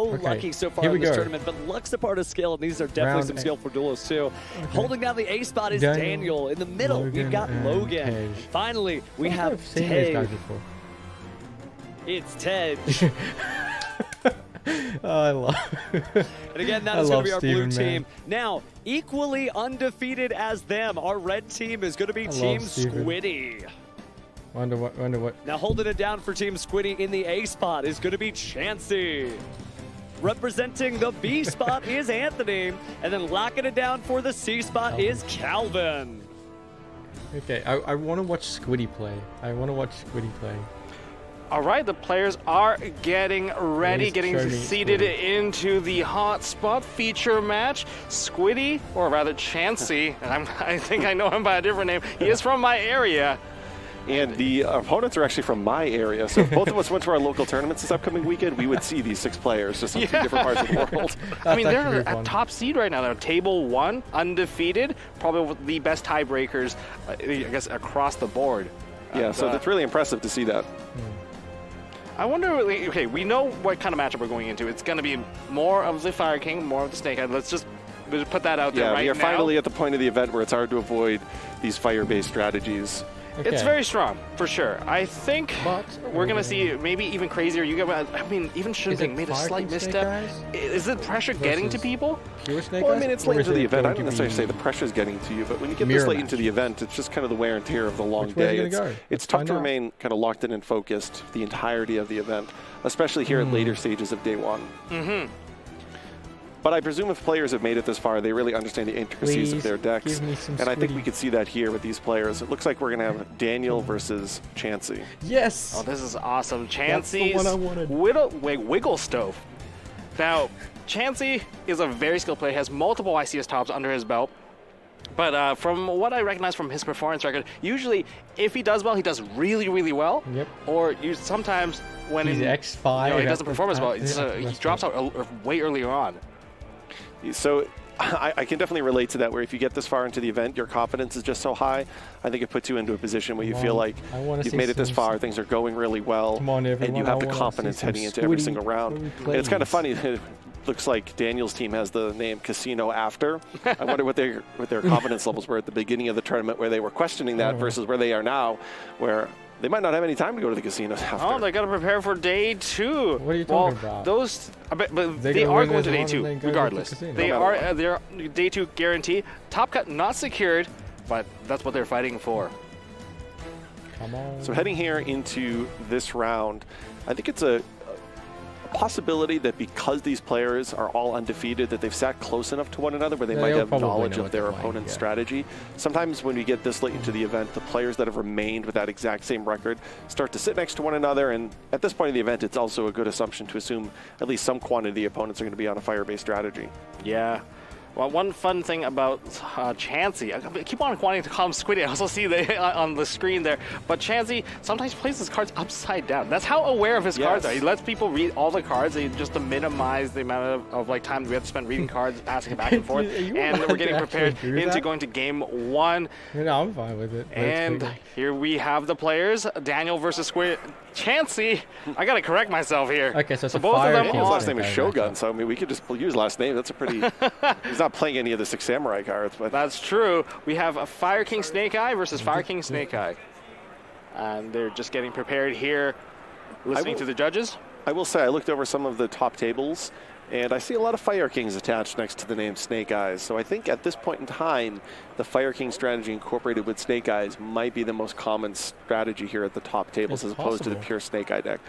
lucky so far in this tournament, but luck's a part of skill, and these are definitely some skill for duelists too. Holding down the A spot is Daniel. In the middle, we've got Logan. Finally, we have Tej. It's Tej. Oh, I love And again, that is going to be our blue team. Now, equally undefeated as them, our red team is going to be Team Squiddy. Wonder what. Now, holding it down for Team Squiddy in the A spot is going to be Chansey. Representing the B spot is Anthony. And then locking it down for the C spot is Calvin. Okay, I want to watch Squiddy play. All right, the players are getting ready, getting seated into the hotspot feature match. Squiddy, or rather Chansey, and I think I know him by a different name. He is from my area. And the opponents are actually from my area, so if both of us went to our local tournaments this upcoming weekend, we would see these 6 players just on 2 different parts of the world. I mean, they're at top seed right now. They're table 1, undefeated, probably the best tiebreakers, I guess, across the board. Yeah, so that's really impressive to see that. I wonder, okay, we know what kind of matchup we're going into. It's going to be more of the Fire King, more of the Snake Eye. Let's just put that out there right now. Yeah, we are finally at the point of the event where it's hard to avoid these fire-based strategies. Okay. It's very strong, for sure. I think we're going to see maybe even crazier. I mean, even Shunping made a slight misstep. Is the pressure getting to people? Well, I mean, it's late into the event. I don't necessarily say the pressure is getting to you, but when you get this late into the event, it's just kind of the wear and tear of the long day. It's tough to remain kind of locked in and focused the entirety of the event, especially here at later stages of day 1. But I presume if players have made it this far, they really understand the intricacies of their decks. And I think we could see that here with these players. It looks like we're going to have Daniel versus Chansey. Yes! Oh, this is awesome. Chansey's Wiggle Stove. Now, Chansey is a very skilled player, has multiple YCS tops under his belt. But from what I recognize from his performance record, usually if he does well, he does really, really well. Yep. Or sometimes when he's X5, he doesn't perform as well, he drops out way earlier on. So I can definitely relate to that, where if you get this far into the event, your confidence is just so high. I think it puts you into a position where you feel like you've made it this far, things are going really well, and you have the confidence heading into every single round. And it's kind of funny. It looks like Daniel's team has the name Casino After. I wonder what their confidence levels were at the beginning of the tournament, where they were questioning that versus where they are now, where they might not have any time to go to the casinos after. Oh, they got to prepare for day 2. What are you talking about? But they are going to day 2, regardless. They're day 2 guarantee. Top cut not secured, but that's what they're fighting for. Come on. So heading here into this round, I think it's a possibility that because these players are all undefeated, that they've sat close enough to one another where they might have knowledge of their opponent's strategy. Sometimes when we get this late into the event, the players that have remained with that exact same record start to sit next to one another, and at this point of the event, it's also a good assumption to assume at least some quantity of the opponents are going to be on a fire-based strategy. Yeah. Well, one fun thing about Chansey, I keep on wanting to call him Squiddy. I also see on the screen there. But Chansey sometimes plays his cards upside down. That's how aware of his cards are. He lets people read all the cards just to minimize the amount of time we have to spend reading cards, passing back and forth. And we're getting prepared into going to game 1. No, I'm fine with it. And here we have the players. Daniel versus Squiddy. Chansey, I gotta correct myself here. Okay, so both of them. His last name is Shogun, so I mean we could just use last name. That's a pretty. He's not playing any of the 6 samurai cards, but that's true. We have a Fire King Snake Eye versus Fire King Snake Eye, and they're just getting prepared here, listening to the judges. I will say I looked over some of the top tables, and I see a lot of Fire Kings attached next to the name Snake Eyes. So I think at this point in time, the Fire King strategy incorporated with Snake Eyes might be the most common strategy here at the top tables, as opposed to the pure Snake Eye deck.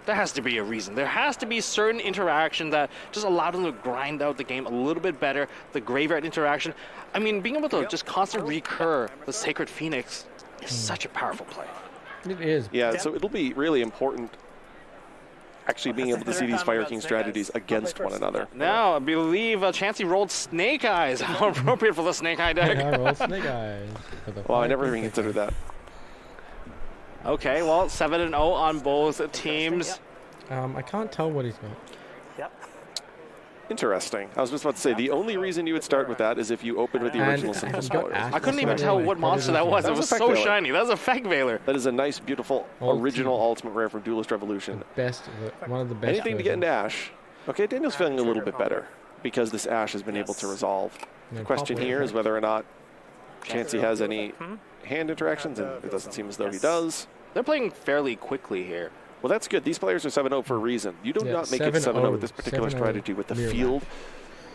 There has to be a reason. There has to be certain interaction that just allowed them to grind out the game a little bit better. The graveyard interaction. I mean, being able to just constantly recur the Sacred Phoenix is such a powerful play. It is. Yeah, so it'll be really important actually being able to see these Fire King strategies against one another. Now, I believe Chansey rolled Snake Eyes. How appropriate for the Snake Eye deck. I rolled Snake Eyes. Well, I never even considered that. Okay, well, 7-0 on both teams. I can't tell what he's got. Interesting. I was just about to say, the only reason you would start with that is if you opened with the original Simple Spoilers. I couldn't even tell what monster that was. It was so shiny. That was a Effect Veiler. That is a nice, beautiful, original Ultimate Rare from Duelist Revolution. One of the best. Anything to get into Ash. Okay, Daniel's feeling a little bit better because this Ash has been able to resolve. The question here is whether or not Chansey has any hand interactions, and it doesn't seem as though he does. They're playing fairly quickly here. Well, that's good. These players are 7-0 for a reason. You do not make it 7-0 with this particular strategy with the field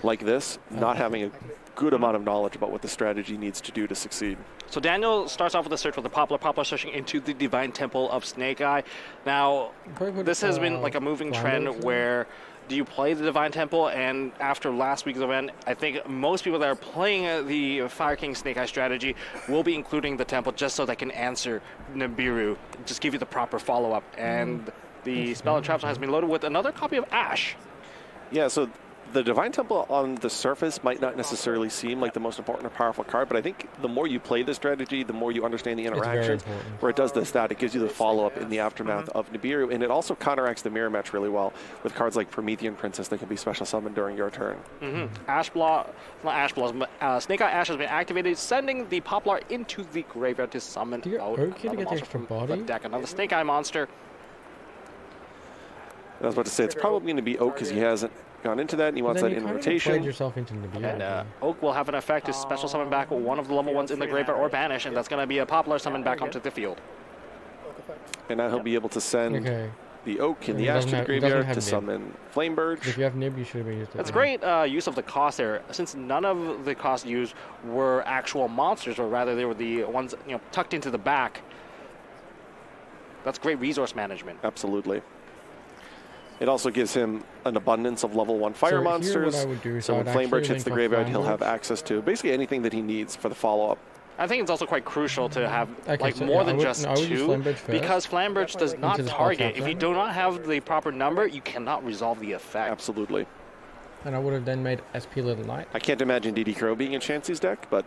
like this, not having a good amount of knowledge about what the strategy needs to do to succeed. So Daniel starts off with a search with the Poplar searching into the Divine Temple of Snake Eye. Now, this has been like a moving trend where do you play the Divine Temple? And after last week's event, I think most people that are playing the Fire King Snake Eye strategy will be including the Temple just so they can answer Nibiru, just give you the proper follow-up. And the Spell and Trap has been loaded with another copy of Ash. Yeah, so the Divine Temple on the surface might not necessarily seem like the most important or powerful card, but I think the more you play the strategy, the more you understand the interactions. Where it does this, that, it gives you the follow-up in the aftermath of Nibiru, and it also counteracts the mirror match really well with cards like Promethean Princess that can be special summoned during your turn. Snake Eye Ash has been activated, sending the Poplar into the graveyard to summon out another monster from the deck. Another Snake Eye monster. I was about to say, it's probably going to be Oak because he hasn't gone into that, and he wants that in rotation. And Oak will have an effect to special summon back one of the level 1s in the graveyard or banish, and that's going to be a Poplar summon back onto the field. And now he'll be able to send the Oak and the Ash to the graveyard to summon Flamebird. If you have Nib, you should have used it. That's great use of the cost there, since none of the costs used were actual monsters, or rather they were the ones tucked into the back. That's great resource management. Absolutely. It also gives him an abundance of level 1 fire monsters. So when Flamebird hits the graveyard, he'll have access to basically anything that he needs for the follow-up. I think it's also quite crucial to have more than just two, because Flamebird does not target. If you do not have the proper number, you cannot resolve the effect. Absolutely. And I would have then made SP Little Knight. I can't imagine DD Crow being in Chansey's deck, but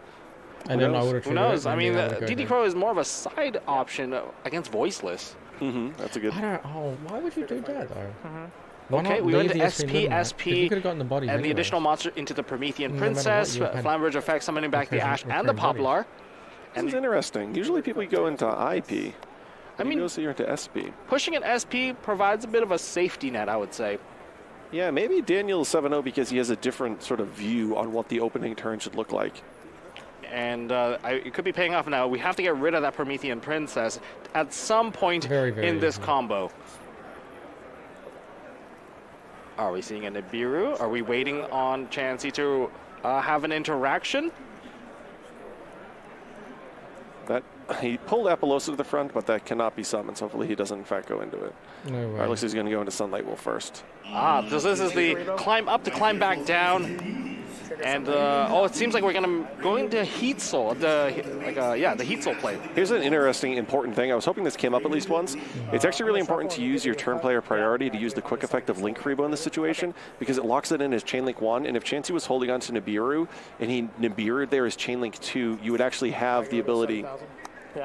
who knows? Who knows? I mean, DD Crow is more of a side option against Voiceless. That's a good. Why would you do that though? Okay, we went to SP, and the additional monster into the Promethean Princess. Flamberge effect summoning back the Ash and the Poplar. This is interesting. Usually people go into IP. I mean, goes here into SP. Pushing an SP provides a bit of a safety net, I would say. Yeah, maybe Daniel's 7-0 because he has a different sort of view on what the opening turn should look like. And it could be paying off now. We have to get rid of that Promethean Princess at some point in this combo. Are we seeing a Nibiru? Are we waiting on Chansey to have an interaction? That he pulled Apollosa to the front, but that cannot be summoned. So hopefully he doesn't in fact go into it. No way. Or at least he's going to go into Sunlight Wolf first. So this is the climb up to climb back down. And it seems like we're going to Heat Soul, the Heat Soul play. Here's an interesting, important thing. I was hoping this came up at least once. It's actually really important to use your turn player priority to use the quick effect of Link Rebo in this situation, because it locks it in as Chain Link 1, and if Chansey was holding on to Nibiru, and he Nibiru'd there as Chain Link 2, you would actually have the ability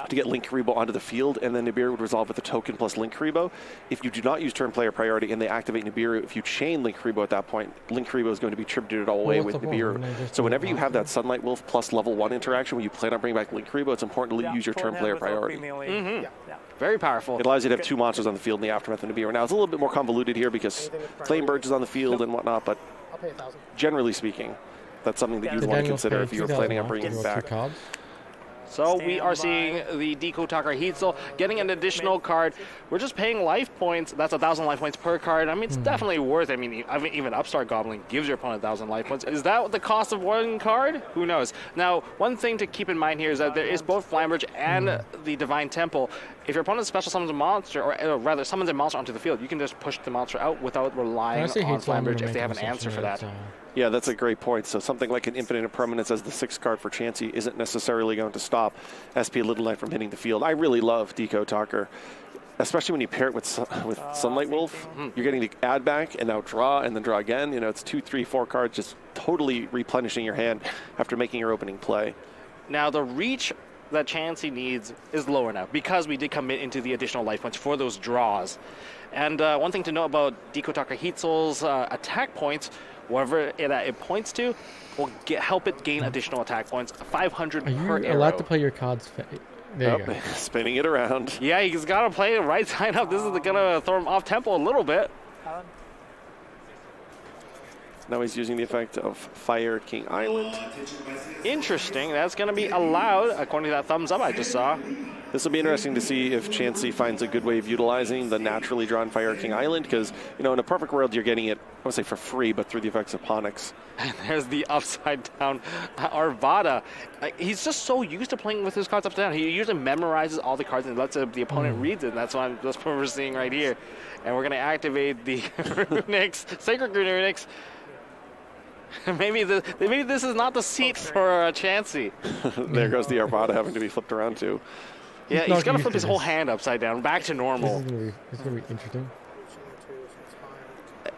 to get Link Rebo onto the field, and then Nibiru would resolve with a token plus Link Rebo. If you do not use turn player priority and they activate Nibiru, if you chain Link Rebo at that point, Link Rebo is going to be tributed all the way with Nibiru. So whenever you have that Sunlight Wolf plus level 1 interaction, when you plan on bringing back Link Rebo, it's important to use your turn player priority. Very powerful. It allows you to have two monsters on the field in the aftermath of Nibiru. Now, it's a little bit more convoluted here because Flamebird is on the field and whatnot, but generally speaking, that's something that you'd want to consider if you were planning on bringing him back. So we are seeing the Deco Talker Heat Soul getting an additional card. We're just paying life points. That's 1,000 life points per card. I mean, it's definitely worth it. I mean, even Upstart Goblin gives your opponent 1,000 life points. Is that the cost of one card? Who knows? Now, one thing to keep in mind here is that there is both Flamberge and the Divine Temple. If your opponent special summons a monster, or rather summons a monster onto the field, you can just push the monster out without relying on Flamberge if they have an answer for that. Yeah, that's a great point. So something like an Infinite Impermanence as the 6th card for Chansey isn't necessarily going to stop SP Little Knight from hitting the field. I really love Deco Talker, especially when you pair it with Sunlight Wolf. You're getting the add back and now draw and then draw again. You know, it's 2, 3, 4 cards just totally replenishing your hand after making your opening play. Now the reach that Chansey needs is lower now because we did commit into the additional life points for those draws. And one thing to know about Deco Talker Heat Soul's attack points, whatever it points to, will help it gain additional attack points, 500 per arrow. Are you allowed to play your cards? There you go. Spinning it around. Yeah, he's got to play it right side up. This is going to throw him off tempo a little bit. Now he's using the effect of Fire King Island. Interesting. That's going to be allowed, according to that thumbs up I just saw. This will be interesting to see if Chansey finds a good way of utilizing the naturally drawn Fire King Island, because, you know, in a perfect world, you're getting it, I would say for free, but through the effects of Ponix. And there's the upside down Arvada. He's just so used to playing with his cards upside down. He usually memorizes all the cards and lets the opponent read it. And that's what we're seeing right here. And we're going to activate the Runics, Sacred Runics. Maybe this is not the seat for Chansey. There goes the Arvada having to be flipped around too. Yeah, he's got to flip his whole hand upside down, back to normal. This is going to be interesting.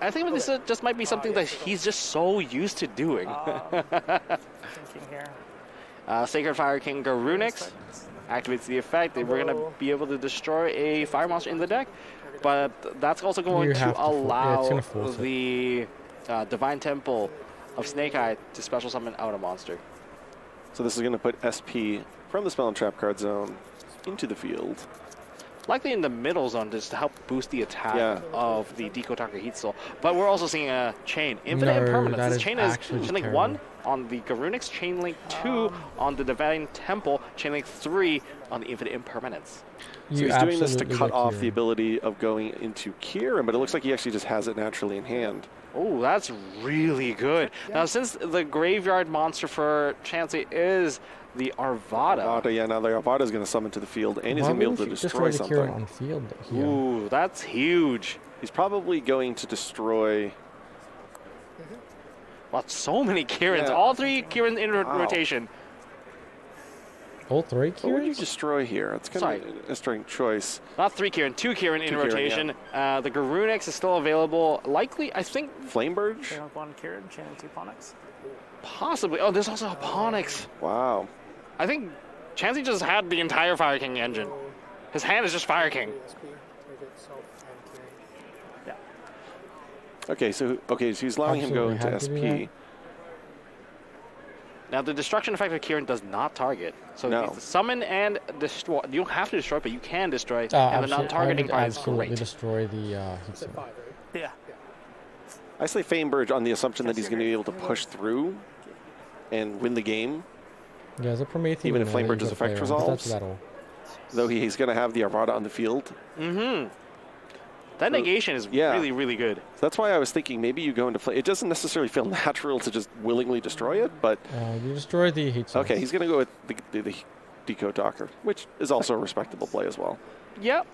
I think this just might be something that he's just so used to doing. Sacred Fire King Garunix activates the effect. We're going to be able to destroy a fire monster in the deck, but that's also going to allow the Divine Temple of Snake Eye to special summon out a monster. So this is going to put SP from the Spell and Trap card zone into the field. Likely in the middle zone just to help boost the attack of the Dekotaka Heat Soul. But we're also seeing a chain. Infinite Impermanence. This chain is Chainlink 1 on the Garunix, Chainlink 2 on the Divine Temple, Chainlink 3 on the Infinite Impermanence. So he's doing this to cut off the ability of going into Kieran, but it looks like he actually just has it naturally in hand. Oh, that's really good. Now, since the graveyard monster for Chansey is the Arvada. Yeah, now the Arvada is going to summon to the field, and he's going to be able to destroy something. On field here. Ooh, that's huge. He's probably going to destroy... Wow, so many Kirans. All 3 Kirans in rotation. All 3 Kirans? What would you destroy here? It's kind of an interesting choice. Not 3 Kiran, 2 Kiran in rotation. Yeah. The Garunix is still available. Likely, I think... Flameburge? Chainlink 1 Kiran, Chainlink 2 Ponix. Possibly. Oh, there's also a Ponix. Wow. I think Chansey just had the entire Fire King engine. His hand is just Fire King. Yeah. Okay, so he's allowing him to go into SP. Now, the destruction effect of Kiran does not target. So you summon and destroy. You don't have to destroy, but you can destroy. And the non-targeting part is great. Destroy the Yeah. I say Flameburge on the assumption that he's going to be able to push through and win the game. Yeah, as a Promethean. Even if Flameburge's effect resolves. Though he's going to have the Arvada on the field. That negation is really, really good. So that's why I was thinking maybe you go into play. It doesn't necessarily feel natural to just willingly destroy it, but... you destroy the heat source. Okay, he's going to go with the Dekotaka, which is also a respectable play as well. Yep.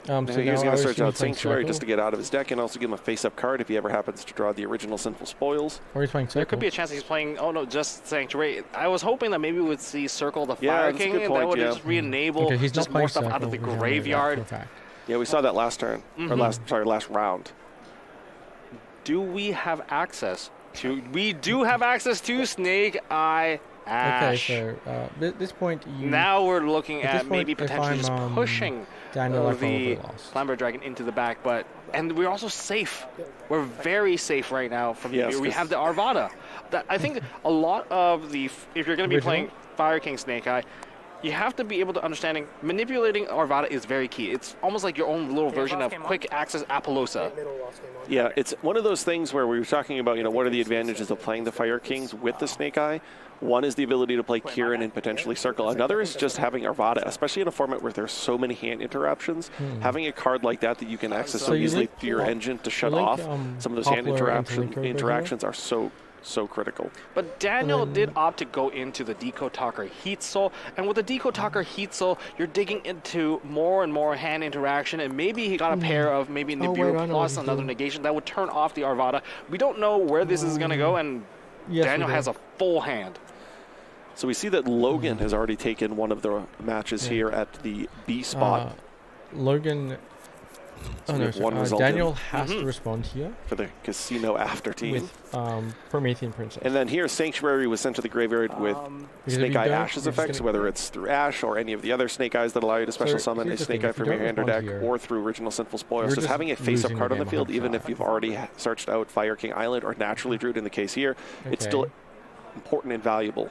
So he's going to search out Sanctuary just to get out of his deck and also give him a face-up card if he ever happens to draw the original Sinful Spoils. Or he's playing Circle. There could be a chance he's playing, just Sanctuary. I was hoping that maybe we would see Circle the Fire King, and that would just re-enable just more stuff out of the graveyard. Yeah, we saw that last turn, or last round. Do we have access to... We do have access to Snake Eye Ash. Okay, so at this point... now we're looking at maybe potentially just pushing the Flamber Dragon into the back, and we're also safe. We're very safe right now. We have the Arvada. I think a lot of the... If you're going to be playing Fire King Snake Eye, you have to be able to understand manipulating Arvada is very key. It's almost like your own little version of quick access Appaloosa. Yeah, it's one of those things where we were talking about, what are the advantages of playing the Fire Kings with the Snake Eye? One is the ability to play Kiran and potentially Circle. Another is just having Arvada, especially in a format where there's so many hand interruptions. Having a card like that you can access so easily through your engine to shut off some of those hand interactions are so critical. But Daniel did opt to go into the Dekotaka Heat Soul, and with the Dekotaka Heat Soul, you're digging into more and more hand interaction, and maybe he got a pair of maybe Nibiru plus another negation that would turn off the Arvada. We don't know where this is going to go, and Daniel has a full hand. So we see that Logan has already taken one of the matches here at the B spot. Logan... Daniel has to respond here for the Casino After team with Promethean Princess. And then here, Sanctuary was sent to the graveyard with Snake Eye Ash's effects, whether it's through Ash or any of the other Snake Eyes that allow you to special summon a Snake Eye from your hand or deck, or through original Sinful Spoils. Just having a face-up card on the field, even if you've already searched out Fire King Island or Naturally Druid in the case here, it's still important and valuable.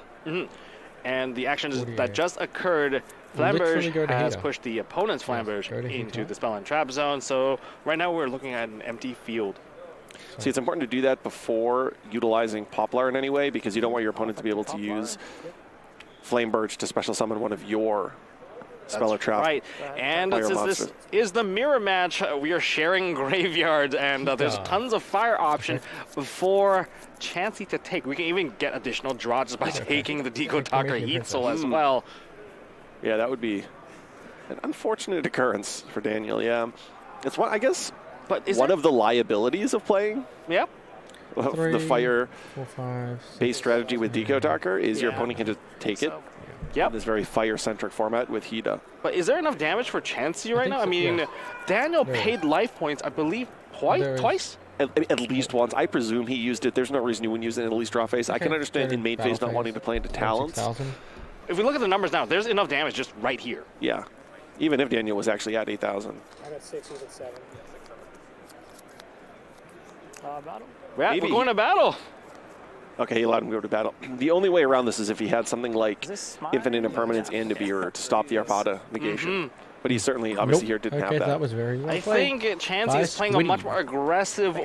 And the actions that just occurred, Flamberge has pushed the opponent's Flamberge into the Spell and Trap zone. So right now we're looking at an empty field. See, it's important to do that before utilizing Poplar in any way, because you don't want your opponent to be able to use Flame Birch to special summon one of your Spell or Trap. Right, and since this is the mirror match, we are sharing Graveyard, and there's tons of fire option for Chansey to take. We can even get additional draw just by taking the Deco Talker Heat Soul as well. Yeah, that would be an unfortunate occurrence for Daniel, yeah. It's one, I guess, but one of the liabilities of playing. Yep. The fire base strategy with Deco Talker is your opponent can just take it. Yep. In this very fire-centric format with Hida. But is there enough damage for Chansey right now? I mean, Daniel paid life points, I believe, twice? At least once. I presume he used it. There's no reason you wouldn't use it in at least draw phase. I can understand in main phase not wanting to play into talents. If we look at the numbers now, there's enough damage just right here. Yeah. Even if Daniel was actually at 8,000. I got 6, he's at 7. Battle? Yeah, we're going to battle. Okay, he allowed him to go to battle. The only way around this is if he had something like Infinite Impermanence and Nibiru to stop the Arvada negation. But he certainly, obviously, here didn't have that. That was very well I think Chansey is playing a much more aggressive,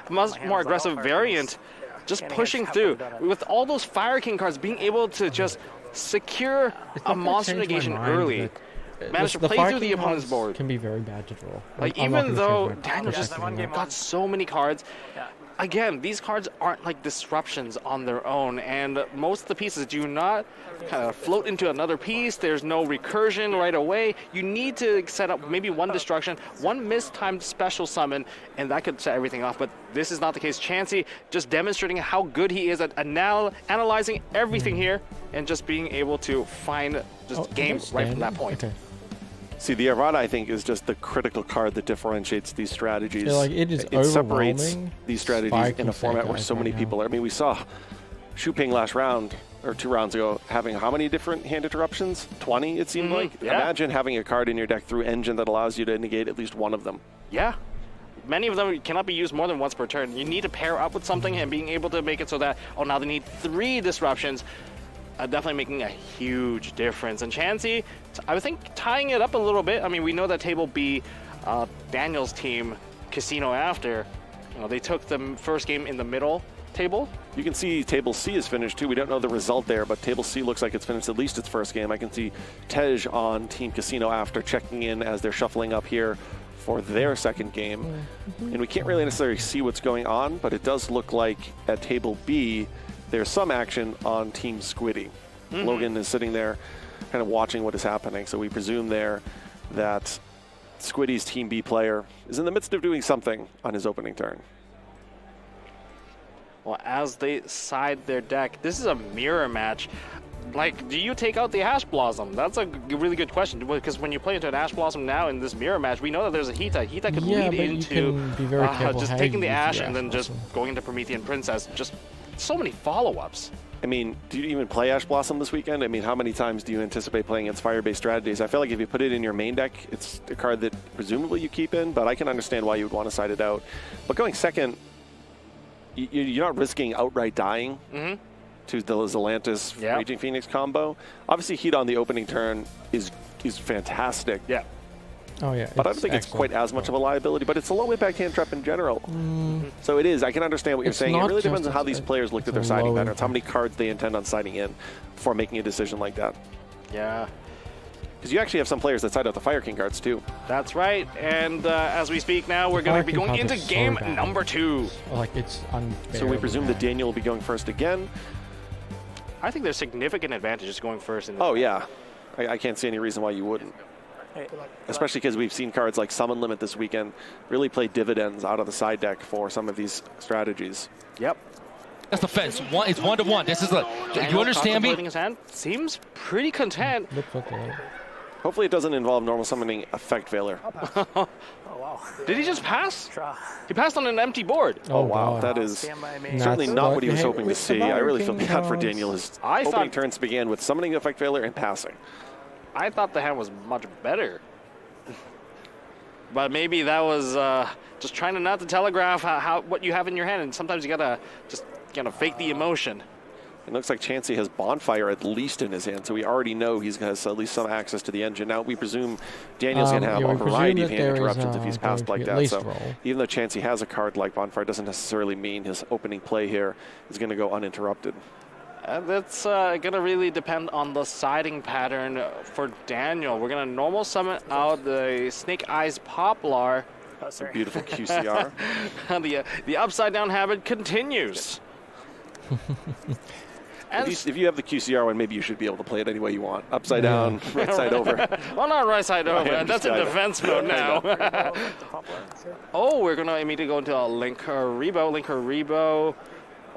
much more aggressive variant, just pushing through. With all those Fire King cards, being able to just secure a monster negation early. Managed to play through the opponent's board. Can be very bad to draw. Like, even though Daniel just got so many cards, again, these cards aren't like disruptions on their own, and most of the pieces do not kind of float into another piece. There's no recursion right away. You need to set up maybe one destruction, one mistimed special summon, and that could set everything off. But this is not the case. Chansey just demonstrating how good he is at analyzing everything here and just being able to find just game right from that point. Okay. See, the Arvada, I think, is just the critical card that differentiates these strategies. Yeah, like it separates these strategies in a format where so many people are. I mean, we saw Shu Ping last round, or 2 rounds ago, having how many different hand interruptions? 20, it seemed like? Yeah. Imagine having a card in your deck through Engine that allows you to negate at least one of them. Yeah. Many of them cannot be used more than once per turn. You need to pair up with something and being able to make it so that, now they need 3 disruptions. Definitely making a huge difference. And Chansey, I would think tying it up a little bit. I mean, we know that Table B, Daniel's team, Casino After, they took the first game in the middle table. You can see Table C is finished too. We don't know the result there, but Table C looks like it's finished at least its first game. I can see Tej on Team Casino After checking in as they're shuffling up here for their second game. And we can't really necessarily see what's going on, but it does look like at Table B, there's some action on Team Squiddy. Logan is sitting there kind of watching what is happening. So we presume there that Squiddy's Team B player is in the midst of doing something on his opening turn. Well, as they side their deck, this is a mirror match. Like, do you take out the Ash Blossom? That's a really good question, because when you play into an Ash Blossom now in this mirror match, we know that there's a Hita. Hita could lead into just taking the Ash and then just going into Promethean Princess. Just so many follow-ups. I mean, do you even play Ash Blossom this weekend? I mean, how many times do you anticipate playing against fire-based strategies? I feel like if you put it in your main deck, it's a card that presumably you keep in, but I can understand why you would want to side it out. But going second, you're not risking outright dying to the Zelantis Raging Phoenix combo. Obviously, Heat on the opening turn is fantastic. Yeah. Oh, yeah. But I don't think it's quite as much of a liability, but it's a low impact hand trap in general. So it is. I can understand what you're saying. It really depends on how these players looked at their siding patterns, how many cards they intend on siding in before making a decision like that. Yeah. Because you actually have some players that side out the Fire King cards too. That's right. And as we speak now, we're going to be going into game number 2. Like, it's unbearable. So we presume that Daniel will be going first again. I think there's significant advantages going first. Oh, yeah. I can't see any reason why you wouldn't. Especially because we've seen cards like Summon Limit this weekend really play dividends out of the side deck for some of these strategies. Yep. That's the fence. It's 1-1. This is the. You understand me? His hand. Seems pretty content. Hopefully it doesn't involve normal summoning effect failure. Oh, wow. Did he just pass? He passed on an empty board. Oh, wow. That is certainly not what he was hoping to see. I really feel bad for Daniel. His opening turns began with summoning effect failure and passing. I thought the hand was much better. But maybe that was just trying to not to telegraph what you have in your hand, and sometimes you gotta just fake the emotion. It looks like Chansey has Bonfire at least in his hand, so we already know he has at least some access to the engine. Now we presume Daniel's going to have a variety of hand interruptions if he's passed like that. So even though Chansey has a card like Bonfire, doesn't necessarily mean his opening play here is going to go uninterrupted. That's going to really depend on the siding pattern for Daniel. We're going to normal summon out the Snake Eyes Poplar. Oh, sorry. Beautiful QCR. The upside down habit continues. And if you have the QCR one, maybe you should be able to play it any way you want. Upside down, right side over. Well, not right side over. That's in defense mode now. Oh, we're going to immediately go into a Linker-Rebo.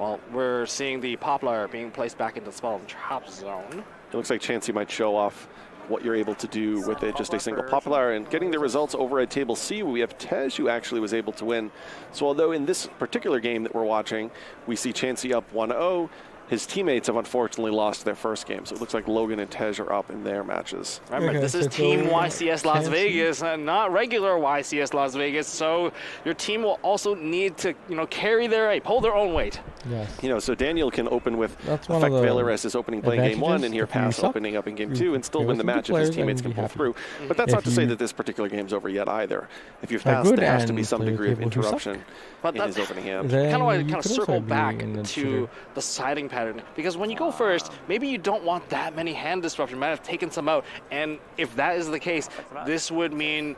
Well, we're seeing the Poplar being placed back into the spell and trap zone. It looks like Chansey might show off what you're able to do with just a single Poplar, and getting the results over at Table C, we have Tej, who actually was able to win. So although in this particular game that we're watching, we see Chansey up 1-0, his teammates have unfortunately lost their first game. So it looks like Logan and Tej are up in their matches. Remember, this is Team YCS Las Vegas, and not regular YCS Las Vegas. So your team will also need to, carry their weight, pull their own weight. Yes. So Daniel can open with Effect Veiler as his opening play in game 1, and here Pass opening up in game 2, and still win the match if his teammates can pull through. But that's not to say that this particular game's over yet either. If you've passed, there has to be some degree of interruption in his opening hand. Kind of want to circle back to the siding pattern, because when you go first, maybe you don't want that many hand disruption. You might have taken some out, and if that is the case, this would mean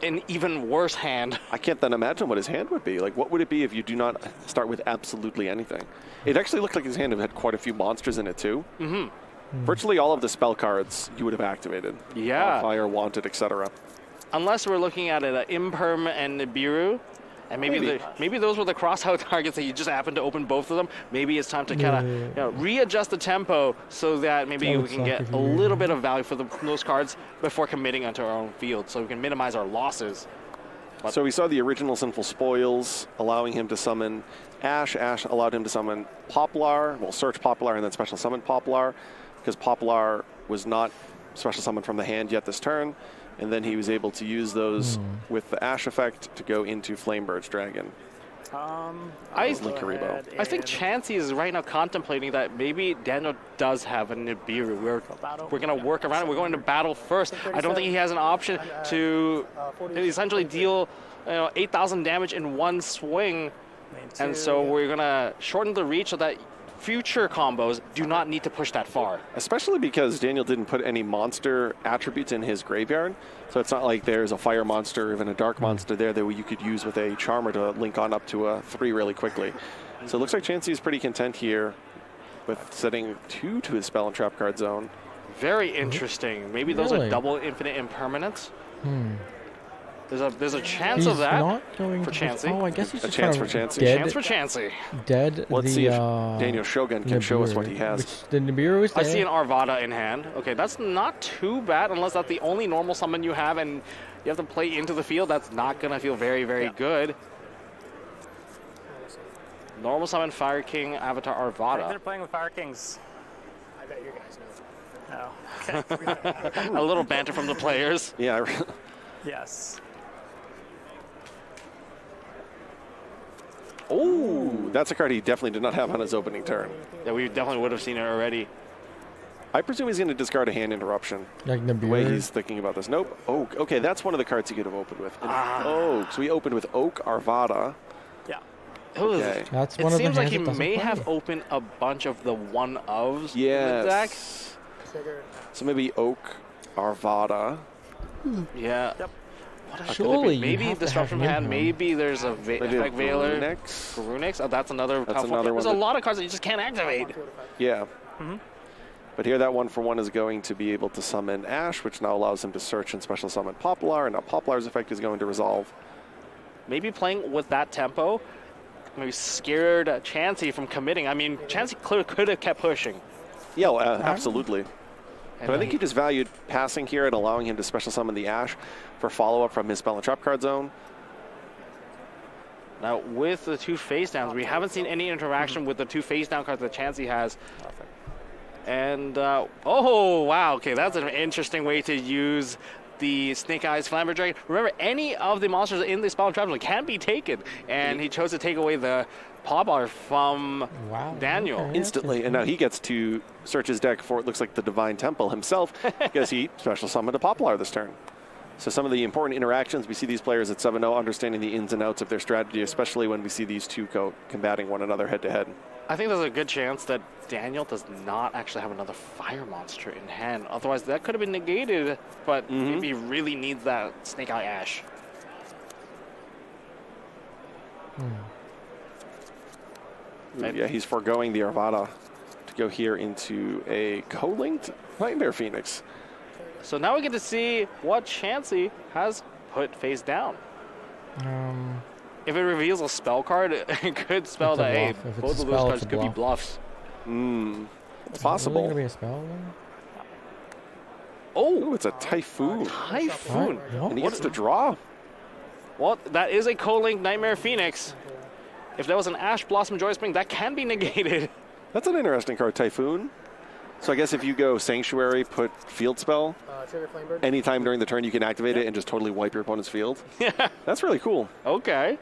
an even worse hand. I can't then imagine what his hand would be. Like, what would it be if you do not start with absolutely anything? It actually looked like his hand had quite a few monsters in it too. Virtually all of the spell cards you would have activated. Yeah. Fire, Wanted, etc. Unless we're looking at it, Imperm and Nibiru. And maybe those were the cross-out targets that you just happened to open both of them. Maybe it's time to kind of readjust the tempo so that maybe we can get a little bit of value for those cards before committing onto our own field, so we can minimize our losses. So we saw the original Sinful Spoils allowing him to summon Ash. Ash allowed him to summon Poplar. Well, search Poplar and then special summon Poplar, because Poplar was not special summoned from the hand yet this turn. And then he was able to use those with the Ash effect to go into Flamebird's Dragon. I think Chansey is right now contemplating that maybe Daniel does have a Nibiru. We're going to work around it. We're going to battle first. I don't think he has an option to essentially deal 8,000 damage in one swing. And so we're going to shorten the reach so that future combos do not need to push that far. Especially because Daniel didn't put any monster attributes in his graveyard. So it's not like there's a fire monster or even a dark monster there that you could use with a Charmer to link on up to a 3 really quickly. So it looks like Chansey is pretty content here with setting 2 to his spell and trap card zone. Very interesting. Maybe those are double infinite impermanents. There's a chance of that for Chansey. Oh, I guess he's a chance for Chansey. Chance for Chansey. Let's see if Daniel Shogun can show us what he has. The Nibiru is there. I see an Arvada in hand. Okay, that's not too bad unless that's the only normal summon you have and you have to play into the field. That's not going to feel very, very good. Normal summon Fire King Avatar Arvada. They're playing with Fire Kings. I bet you guys know. No. Okay. A little banter from the players. Yeah. Yes. Oh, that's a card he definitely did not have on his opening turn. Yeah, we definitely would have seen it already. I presume he's going to discard a hand interruption. Like Nibiru. The way he's thinking about this. Nope. Oak. Okay, that's one of the cards he could have opened with. Oak. So he opened with Oak Arvada. Yeah. Okay. That's it one of the seems like he hands that may doesn't have play. opened a bunch of the one-ofs in the deck. Yes. So maybe Oak Arvada. Yeah. Yep. Surely you maybe have to Disruption have hand. him. Maybe there's a Effect Veiler. Next. Runix. Oh, that's another powerful another There's one a lot of cards that you just can't activate. Yeah. But here that 1-for-1 is going to be able to summon Ash, which now allows him to search and special summon Poplar, and now Poplar's effect is going to resolve. Maybe playing with that tempo maybe scared Chansey from committing. I mean, Chansey could have kept pushing. Yeah, well, absolutely. But I think he just valued passing here and allowing him to special summon the Ash for follow-up from his spell and trap card zone. Now, with the 2 face downs, we haven't seen any interaction with the 2 face down cards that Chansey has. And, oh, wow, okay, that's an interesting way to use the Snake Eyes Flamber Dragon. Remember, any of the monsters in the spell and trap zone can be taken, and he chose to take away the Poplar from Daniel. Okay. Instantly, and now he gets to search his deck for, it looks like, the Divine Temple himself, because he special summoned a Poplar this turn. So some of the important interactions, we see these players at 7-0 understanding the ins and outs of their strategy, especially when we see these two combating one another head-to-head. I think there's a good chance that Daniel does not actually have another fire monster in hand. Otherwise, that could have been negated, but he really needs that Snake Eye Ash. Yeah, he's foregoing the Arvada to go here into a co-linked Nightmare Phoenix. So now we get to see what Chansey has put face down. If it reveals a spell card, it could spell that, hey, both of those cards could be bluffs. It's possible. Really gonna be a spell then? Oh, it's a Typhoon. Typhoon. What? And he gets to draw. Well, that is a co-linked Nightmare Phoenix. If that was an Ash Blossom Joy Spring, that can be negated. That's an interesting card, Typhoon. So I guess if you go Sanctuary, put Field Spell, anytime during the turn you can activate it and just totally wipe your opponent's field. Yeah. That's really cool. Okay.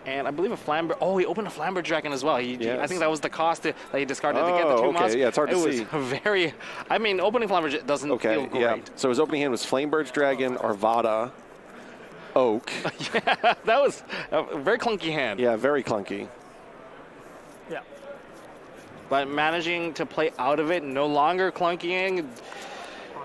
And I believe a Flamber. Oh, he opened a Flamber Dragon as well. I think that was the cost that he discarded to get the 2 mods. Yeah, it's hard to see. It was very. I mean, opening Flamber doesn't feel great. Yeah. So his opening hand was Flamebird's Dragon, Arvada, Oak. Yeah, that was a very clunky hand. Yeah, very clunky. Yeah. But managing to play out of it, no longer clunkying.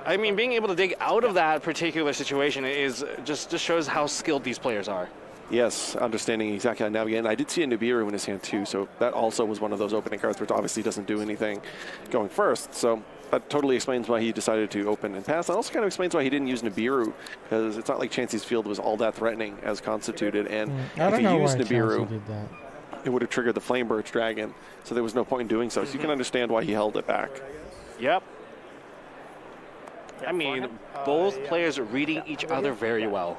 I mean, being able to dig out of that particular situation is just shows how skilled these players are. Yes, understanding exactly how to navigate. And I did see a Nibiru in his hand too, so that also was one of those opening cards, which obviously doesn't do anything going first. So that totally explains why he decided to open and pass. That also kind of explains why he didn't use Nibiru, because it's not like Chansey's field was all that threatening as constituted. And if he used Nibiru, it would have triggered the Flamebirch Dragon, so there was no point in doing so. So you can understand why he held it back. Yep. I mean, both players are reading each other very well.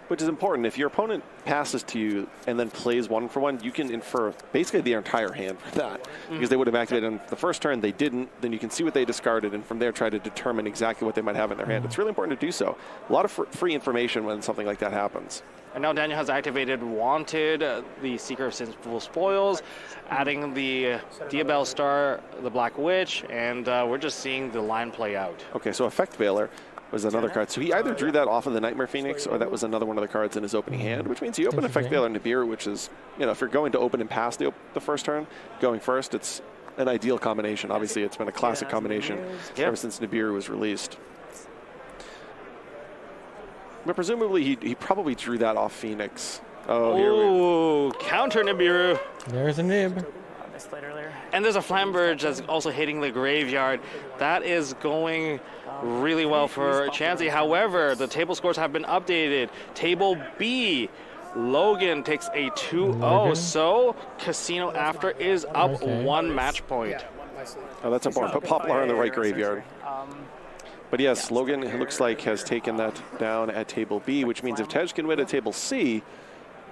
Which is important. If your opponent passes to you and then plays 1-for-1, you can infer basically the entire hand for that. Because they would have activated on the first turn, they didn't, then you can see what they discarded and from there try to determine exactly what they might have in their hand. It's really important to do so. A lot of free information when something like that happens. And now Daniel has activated Wanted, the Seeker of Sinful Spoils, adding the Diabell Star, the Black Witch, and we're just seeing the line play out. Okay, so Effect Veiler was another card. So he either drew that off of the Nightmare Phoenix or that was another one of the cards in his opening hand, which means he opened Effect Veiler Nibiru, which is, you know, if you're going to open and pass the first turn, going first, it's an ideal combination. Obviously, it's been a classic combination ever since Nibiru was released. But presumably, he probably drew that off Phoenix. Oh, counter Nibiru. There's a nib. And there's a Flamberge that's also hitting the graveyard. That is going really well for Chansey. However, the table scores have been updated. Table B, Logan takes a 2-0. So Casino After is up 1 match point. Oh, that's important. Put Poplar in the right graveyard. But yes, Logan, it looks like, has taken that down at table B, which means if Tej can win at table C,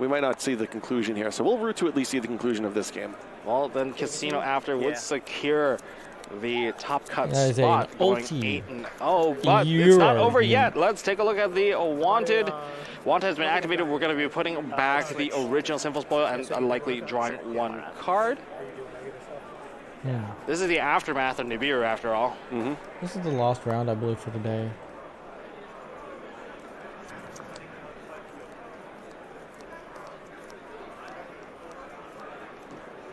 we might not see the conclusion here. So we'll root to at least see the conclusion of this game. Well, then Casino After would secure the top cut spot, going 8-0. But it's not over yet. Let's take a look at the Wanted. Wanted has been activated. We're going to be putting back the original Sinful Spoil and likely drawing 1 card. This is the aftermath of Nibiru, after all. This is the last round, I believe, for the day.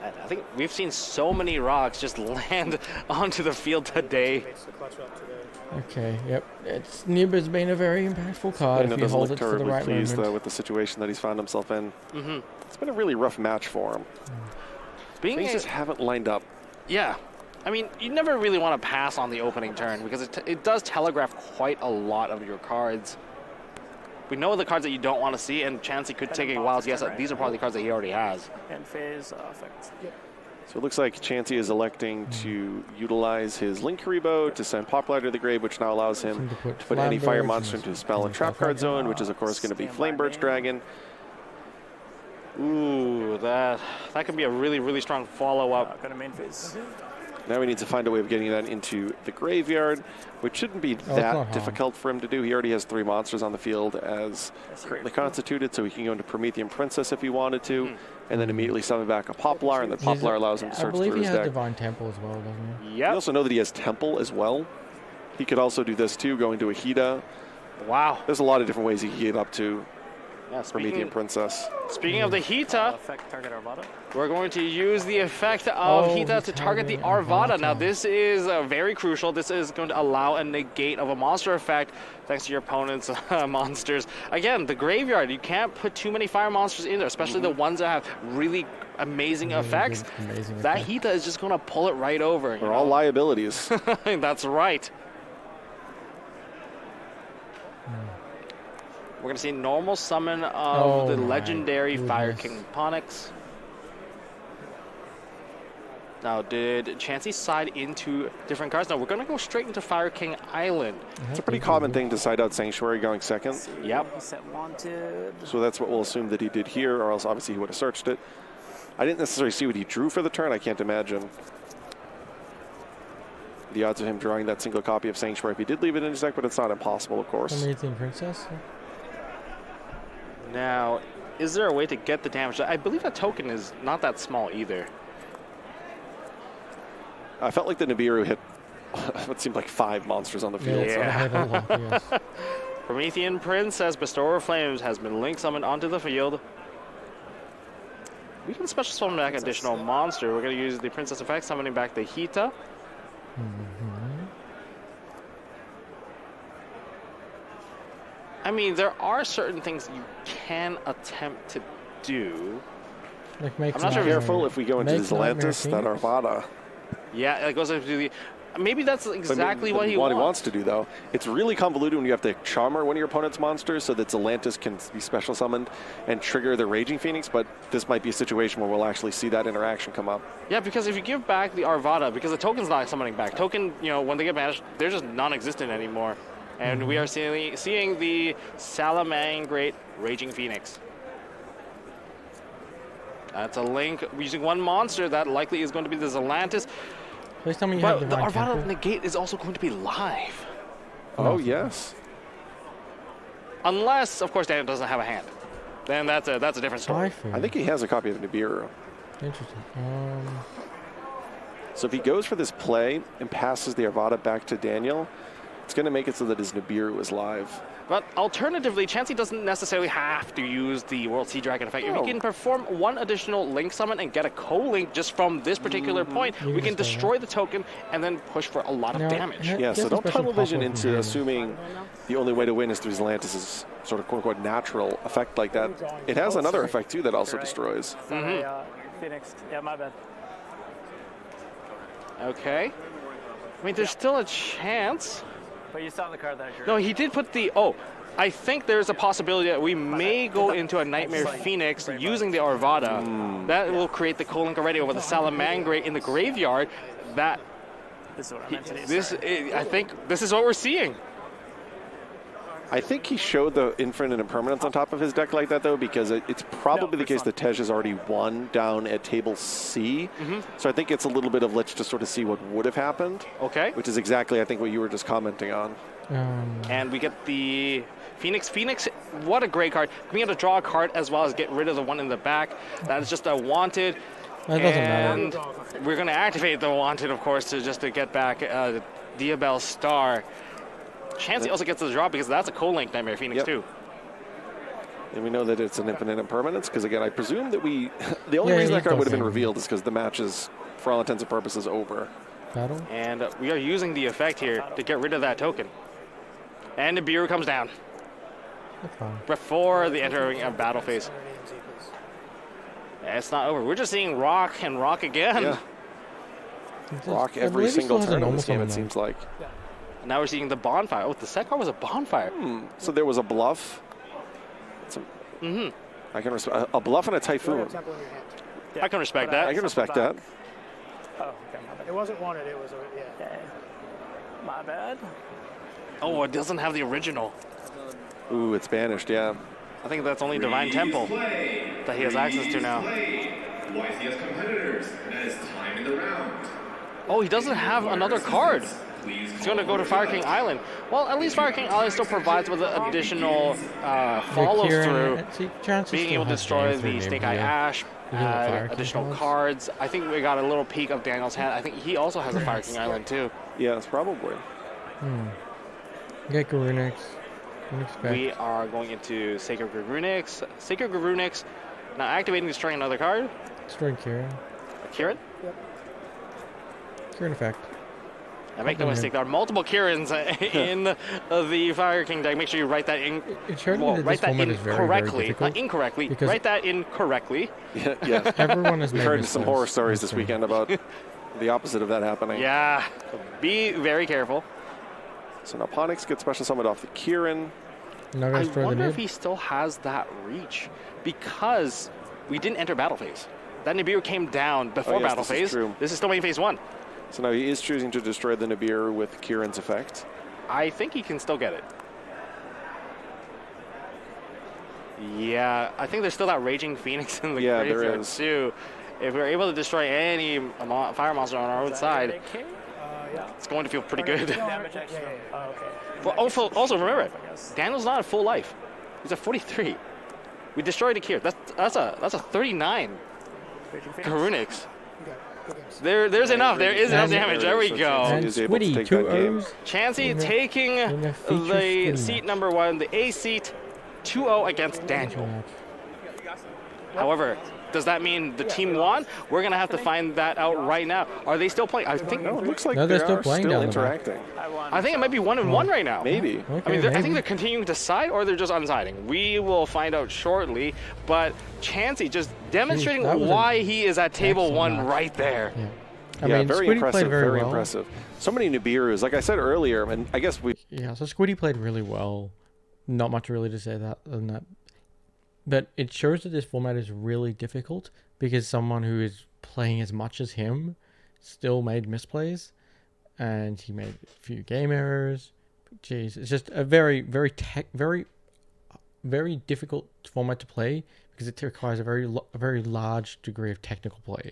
I think we've seen so many rocks just land onto the field today. Okay, yep. Nib has been a very impactful card if you hold it to the right pleased moment. with the situation that he's found himself in. It's been a really rough match for him. Things just haven't lined up. Yeah. I mean, you never really want to pass on the opening turn because it does telegraph quite a lot of your cards. We know the cards that you don't want to see, and Chansey could take a wild guess that these are probably the cards that he already has. And phase effect. So it looks like Chansey is electing to utilize his Link Karibo to send Poplar to the grave, which now allows him to put any fire monster into spell and trap card zone, which is of course going to be Flamebirch Dragon. Ooh, that could be a really, really strong follow-up. Go to main phase. Now he needs to find a way of getting that into the graveyard, which shouldn't be that difficult for him to do. He already has 3 monsters on the field as currently constituted, so he can go into Promethean Princess if he wanted to, and then immediately summon back a Poplar, and then Poplar allows him to search through his deck. I believe he has Divine Temple as well, doesn't he? Yep. You also know that he has Temple as well. He could also do this too, go into a Hida. Wow. There's a lot of different ways he can get up to Promethean Princess. Speaking of the Hita, Effect target Arvada. we're going to use the effect of Hita to target the Arvada. Now, this is very crucial. This is going to allow a negate of a monster effect thanks to your opponent's monsters. Again, the graveyard, you can't put too many fire monsters in there, especially the ones that have really amazing effects. That Hita is just going to pull it right over. They're all liabilities. That's right. We're going to see normal summon of the legendary Fire King Ponix. Now, did Chansey side into different cards? No, we're going to go straight into Fire King Island. It's a pretty common thing to side out Sanctuary going second. Yep. Set wanted. So that's what we'll assume that he did here, or else obviously he would have searched it. I didn't necessarily see what he drew for the turn. I can't imagine the odds of him drawing that single copy of Sanctuary if he did leave it in his deck, but it's not impossible, of course. Promethean Princess? Now, is there a way to get the damage? I believe that token is not that small either. I felt like the Nibiru hit what seemed like 5 monsters on the field. Yeah. Promethean Princess, Bestower of Flames, has been link summoned onto the field. We can special summon back additional monster. We're going to use the Princess effect, summoning back the Hita. I mean, there are certain things you can attempt to do. Like I'm not sure. Careful if we go into Atlantis, that Arvada. Yeah, it goes into the. Maybe that's exactly what he wants to do, though. It's really convoluted when you have to Charmer one of your opponent's monsters so that Atlantis can be special summoned and trigger the Raging Phoenix, but this might be a situation where we'll actually see that interaction come up. Yeah, because if you give back the Arvada, because the token's not summoning back. Token, when they get banished, they're just non-existent anymore. And we are seeing the Salamangreat Raging Phoenix. That's a link using one monster. That likely is going to be the Atlantis. Please tell me you but have the Divine Arvada Temple. negate is also going to be live. Oh, yes. Unless, of course, Daniel doesn't have a hand. Then that's a different story. I think he has a copy of Nibiru. Interesting. So if he goes for this play and passes the Arvada back to Daniel, it's going to make it so that his Nibiru is live. But alternatively, Chansey doesn't necessarily have to use the World Sea Dragon effect. If we can perform one additional link summon and get a co-link just from this particular point, we can destroy the token and then push for a lot of damage. Yeah, so don't tunnel vision into assuming the only way to win is through Atlantis' sort of quote-unquote natural effect like that. It has another effect, too, that also destroys. Phoenix. Yeah, my bad. Okay. I mean, there's still a chance. But you saw the card that I drew. No, he did put the... Oh, I think there's a possibility that we may go into a Nightmare Phoenix using the Arvada. That will create the co-link already over the Salamangreat in the graveyard. That... This is what I meant to do. I think this is what we're seeing. I think he showed the Infinite Impermanence on top of his deck like that, though, because it's probably the case that Tej has already won down at table C. So I think it's a little bit of let's just sort of see what would have happened. Okay. Which is exactly, I think, what you were just commenting on. And we get the Phoenix. Phoenix, what a great card. Being able to draw a card as well as get rid of the one in the back. That is just a wanted. That doesn't matter. We're going to activate the wanted, of course, to get back Diabel Star. Chansey also gets the draw because that's a co-link Nightmare Phoenix too. And we know that it's an Infinite Impermanence because, again, I presume that the only reason that card would have been revealed is because the match is, for all intents and purposes, over. Battle? And we are using the effect here to get rid of that token. And Nibiru comes down. Before the entering of battle phase. Yeah, it's not over. We're just seeing rock and rock again. Yeah. Rock every single turn in this game, it seems like. And now we're seeing the bonfire. Oh, the second card was a bonfire. So there was a bluff. I can respect a bluff and a typhoon. I can respect that. I can respect that. Oh, okay, my bad. It wasn't wanted. It was my bad. Oh, it doesn't have the original. Ooh, it's banished. Yeah. I think that's only Divine Temple that he has access to now. YCS competitors, as time in the round. Oh, he doesn't have another card. He's going to go to Fire King Island. Well, at least Fire King Island still provides with an additional follow-through, being able to destroy the Snake Eye Ash, additional cards. I think we got a little peek of Daniel's hand. I think he also has a Fire King Island too. Yes, probably. Get Garunix. We are going into Sacred Garunix. Sacred Garunix, now activating, destroying another card. Destroying Kieran. Kieran? Yep. Kieran effect. Now make no mistake, there are multiple Kirans in the Fire King deck. Make sure you write that in. Write that in correctly, not incorrectly. Write that in correctly. Yeah. Everyone has We've heard some horror stories this weekend about the opposite of that happening. Yeah, be very careful. So now Ponix gets special summoned off the Kieran. I wonder if he still has that reach, because we didn't enter battle phase. That Nibiru came down before battle phase. This is still main phase 1. So now he is choosing to destroy the Nibiru with Kieran's effect. I think he can still get it. Yeah, I think there's still that Raging Phoenix in the graveyard too. If we're able to destroy any fire monster on our own side, it's going to feel pretty good. Well, also remember, Daniel's not at full life. He's at 43. We destroyed a Kier. That's a 39 Garunix. There's enough. There is enough damage. There we go. And Squiddy, 2 O's. Chansey taking the seat number 1, the A seat, 2-0 against Daniel. However, does that mean the team won? We're going to have to find that out right now. Are they still playing? I think it looks like they're still playing, still interacting. I think it might be 1-1 right now. Maybe. Okay, I think they're continuing to side, or they're just unsiding. We will find out shortly. But Chansey just demonstrating why he is at table 1 right there. Yeah. I mean, very impressive. Very impressive. So many Nibirus. Like I said earlier, and I guess we. Yeah, so Squiddy played really well. Not much really to say than that. But it shows that this format is really difficult because someone who is playing as much as him still made misplays, and he made a few game errors. Jeez, it's just a very difficult format to play because it requires a very large degree of technical play.